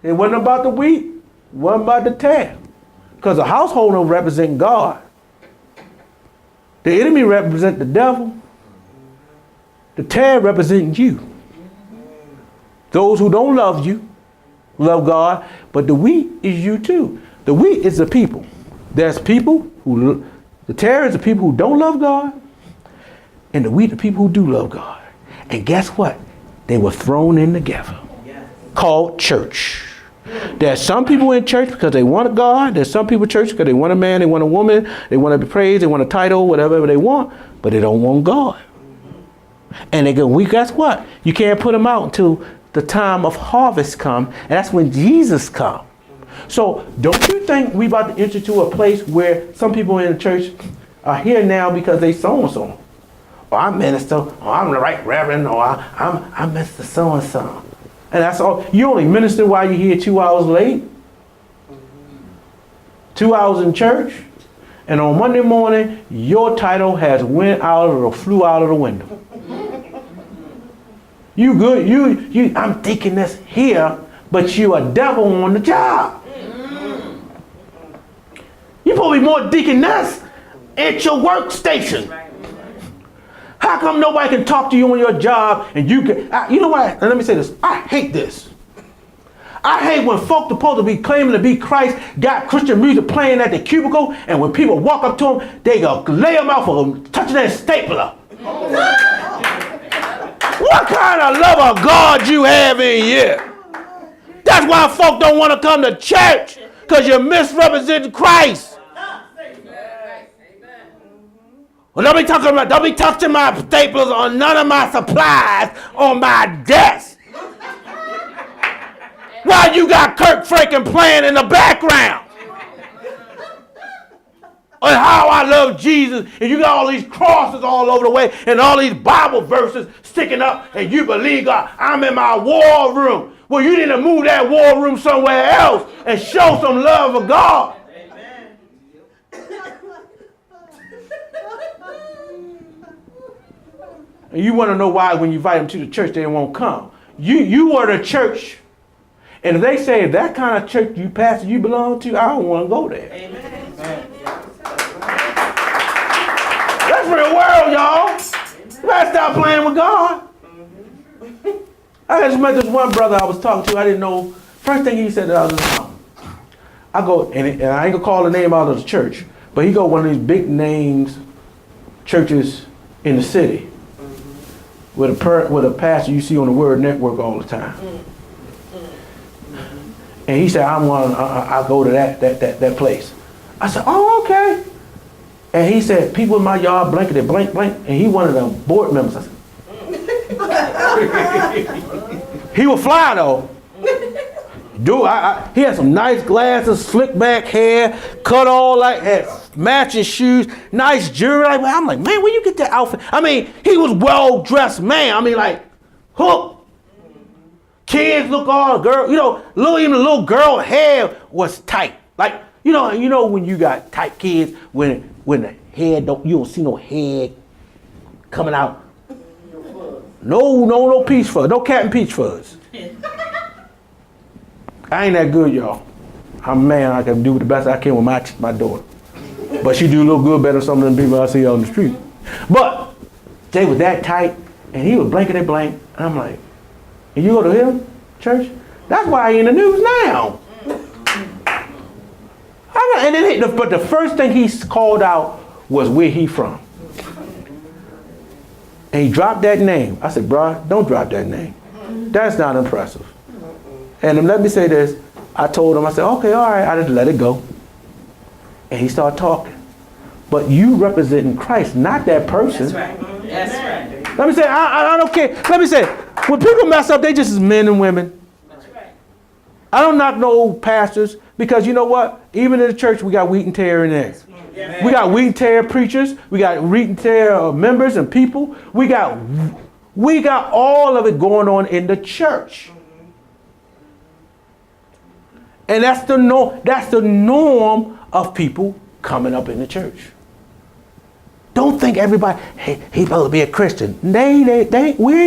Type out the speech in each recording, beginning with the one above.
It wasn't about the wheat. It wasn't about the tare. Because the household don't represent God. The enemy represents the devil. The tare represents you. Those who don't love you, love God, but the wheat is you too. The wheat is the people. There's people who, the tare is the people who don't love God, and the wheat the people who do love God. And guess what? They were thrown in together, called church. There's some people in church because they want God. There's some people in church because they want a man, they want a woman, they want to be praised, they want a title, whatever they want, but they don't want God. And they go, guess what? You can't put them out until the time of harvest come, and that's when Jesus comes. So don't you think we about to enter to a place where some people in the church are here now because they so-and-so? Or I'm minister, or I'm the right reverend, or I'm Mr. So-and-so. And that's all. You only minister while you're here 2 hours late. 2 hours in church. And on Monday morning, your title has went out or flew out of the window. You good, I'm thinking this here, but you a devil on the job. You probably more deaconess at your workstation. How come nobody can talk to you on your job and you can, you know what, and let me say this, I hate this. I hate when folk supposed to be claiming to be Christ, got Christian music playing at the cubicle, and when people walk up to them, they go lay them out for them, touching that stapler. What kind of love of God you have in here? That's why folk don't want to come to church, because you're misrepresenting Christ. Well, don't be touching my staplers or none of my supplies on my desk. While you got Kirk Franklin playing in the background. And how I love Jesus, and you got all these crosses all over the way, and all these Bible verses sticking up, and you believe God. I'm in my war room. Well, you need to move that war room somewhere else and show some love of God. And you want to know why when you invite them to the church, they won't come. You are the church. And if they say that kind of church you pastor you belong to, I don't want to go there. Amen. That's real world, y'all. You better stop playing with God. I just met this one brother I was talking to. I didn't know. First thing he said, I go, and I ain't going to call the name out of the church, but he go one of these big names churches in the city. With a pastor you see on the Word Network all the time. And he said, I'll go to that place. I said, oh, okay. And he said, people in my yard blanketed blank. And he one of the board members. I said, he was fly though. Dude, he had some nice glasses, slick back hair, cut all like, had matching shoes, nice jewelry. I'm like, man, where you get that outfit? I mean, he was well-dressed man. I mean, like, hook. Kids look all, girl, even the little girl hair was tight. Like, you know when you got tight kids, when the hair, you don't see no hair coming out. No peach fuzz, no cat and peach fuzz. I ain't that good, y'all. I'm a man. I can do the best I can with my daughter. But she do a little good better than some of them people I see on the street. But they was that tight, and he was blankety blank. And I'm like, and you go to him, church? That's why he in the news now. But the first thing he called out was where he from. And he dropped that name. I said, bro, don't drop that name. That's not impressive. And let me say this. I told him, I said, okay, all right. I just let it go. And he started talking. But you representing Christ, not that person. That's right. That's right. Let me say, I don't care. Let me say, when people mess up, they just as men and women. That's right. I don't knock no pastors because you know what? Even in the church, we got wheat and tare in there. Amen. We got wheat and tare preachers. We got wheat and tare members and people. We got all of it going on in the church. And that's the norm of people coming up in the church. Don't think everybody, hey, he supposed to be a Christian. We ain't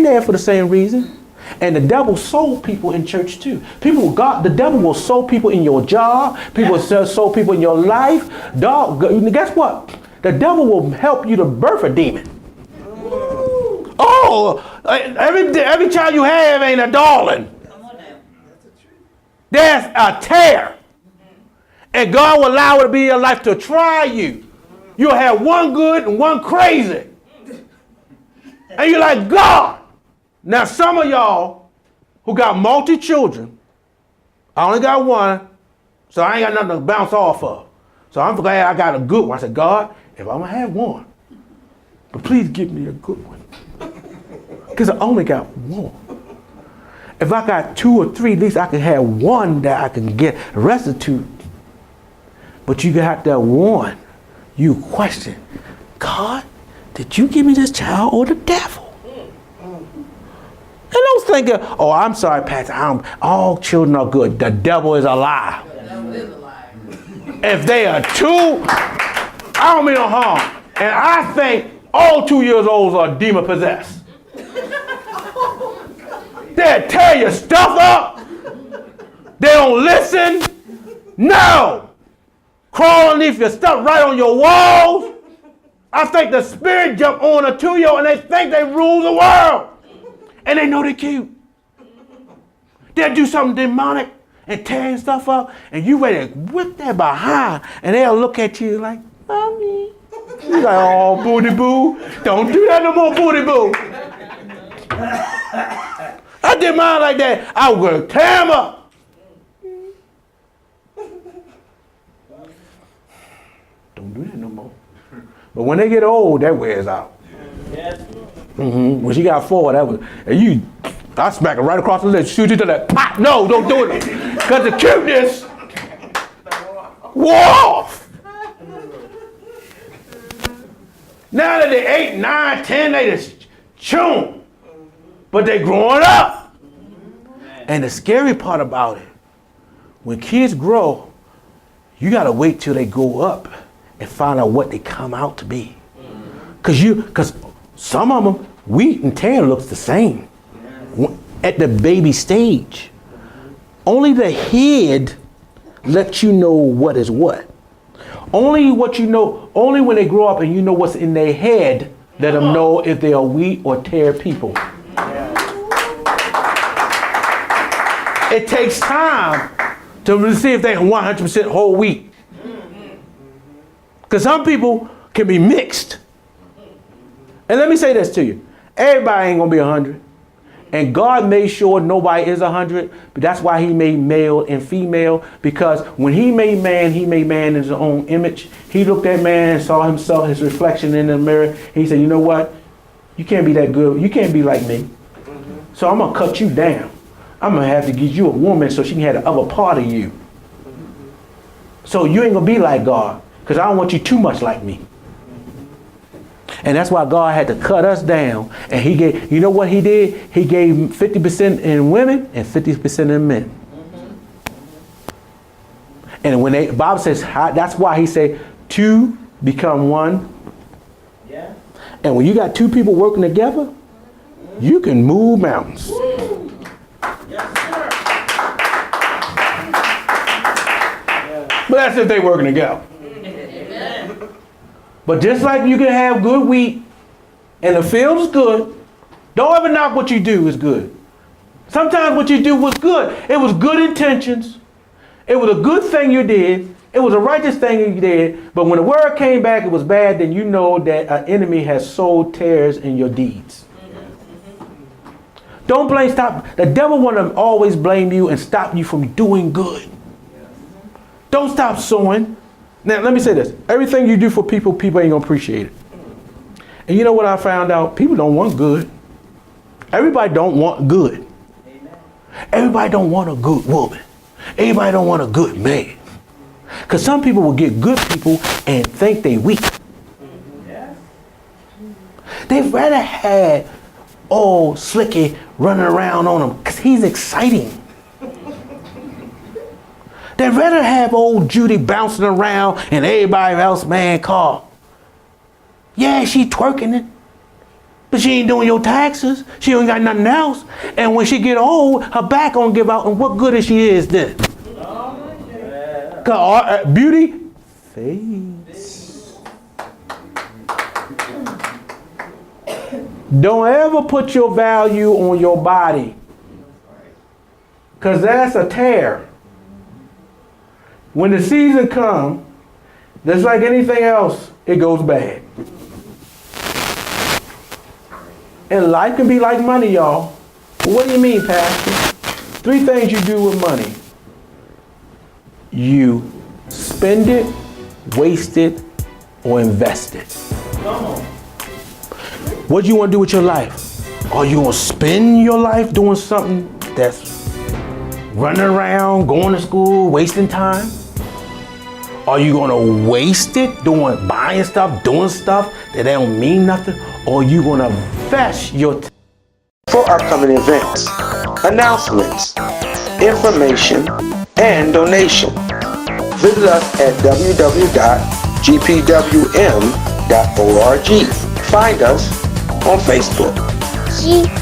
there for the same reason. And the devil sold people in church too. The devil will sow people in your job. People will sow people in your life. Dog, guess what? The devil will help you to birth a demon. Oh, every child you have ain't a darling. There's a tear. And God will allow it to be your life to try you. You'll have one good and one crazy. And you're like, God. Now, some of y'all who got multi-children, I only got one, so I ain't got nothing to bounce off of. So I'm glad I got a good one. I said, God, if I'm going to have one, but please give me a good one. Because I only got one. If I got 2 or 3, at least I can have one that I can get restitute. But you got that one, you question, God, did you give me this child or the devil? And don't think, oh, I'm sorry, Pastor, all children are good. The devil is a lie. The devil is a liar. If they are 2, I don't mean no harm. And I think all 2 years olds are demon possessed. They'll tear your stuff up. They don't listen. No. Crawl underneath your stuff right on your walls. I think the spirit jump on a 2-year-old and they think they rule the world. And they know they're cute. They'll do something demonic and tearing stuff up, and you ready to whip their behind, and they'll look at you like, Mommy. You're like, oh, booty boo. Don't do that no more, booty boo. I did mine like that. I was going to tear them up. Don't do that no more. But when they get old, that wears out. Yes. When she got 4, that was, and I smack her right across the lips, shoot you to that pop. No, don't do it. Because the cuteness wore off. Now that they're 8, 9, 10, they just chewing. But they growing up. And the scary part about it, when kids grow, you got to wait till they grow up and find out what they come out to be. Because some of them, wheat and tear looks the same at the baby stage. Only the head lets you know what is what. Only what you know, only when they grow up and you know what's in their head, let them know if they are wheat or tear people. It takes time to see if they're 100% whole wheat. Because some people can be mixed. And let me say this to you. Everybody ain't going to be 100. And God made sure nobody is 100. But that's why he made male and female. Because when he made man in his own image. He looked at man and saw himself, his reflection in the mirror. He said, you know what? You can't be that good. You can't be like me. So I'm going to cut you down. I'm going to have to give you a woman so she can have the other part of you. So you ain't going to be like God. Because I don't want you too much like me. And that's why God had to cut us down. And he gave, you know what he did? He gave 50% in women and 50% in men. And when the Bible says, that's why he said 2 become 1. Yeah. And when you got 2 people working together, you can move mountains. Yes, sir. But that's if they working together. Amen. But just like you can have good wheat and the field is good, don't ever knock what you do is good. Sometimes what you do was good. It was good intentions. It was a good thing you did. It was a righteous thing you did. But when the word came back, it was bad, then you know that an enemy has sowed tares in your deeds. Don't blame, stop. The devil want to always blame you and stop you from doing good. Don't stop sowing. Now, let me say this. Everything you do for people, people ain't going to appreciate it. And you know what I found out? People don't want good. Everybody don't want good. Everybody don't want a good woman. Everybody don't want a good man. Because some people will get good people and think they weak. They'd rather have old Slicky running around on them because he's exciting. They'd rather have old Judy bouncing around and everybody else, man, call. Yeah, she twerking it. But she ain't doing your taxes. She ain't got nothing else. And when she get old, her back gonna give out, and what good is she is then? Cause beauty fades. Don't ever put your value on your body, cause that's a tear. When the season comes, just like anything else, it goes bad. And life can be like money, y'all. Well, what do you mean, Pastor? 3 things you do with money. You spend it, waste it, or invest it. Come on. What do you want to do with your life? Are you going to spend your life doing something that's running around, going to school, wasting time? Are you going to waste it buying stuff, doing stuff that don't mean nothing? Or are you going to invest your time? For upcoming events, announcements, information, and donation, visit us at www.gpwm.org. Find us on Facebook. GPW.org.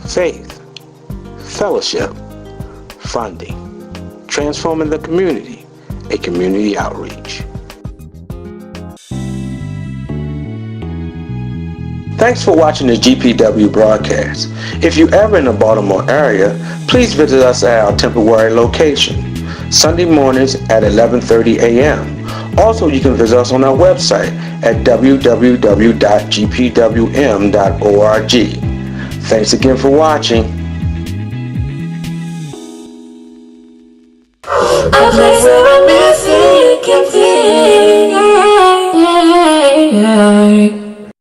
Faith, fellowship, funding, transforming the community, a community outreach. Thanks for watching the GPW broadcast. If you're ever in the Baltimore area, please visit us at our temporary location, Sunday mornings at 11:30 a.m. Also, you can visit us on our website at www.gpwm.org. Thanks again for watching.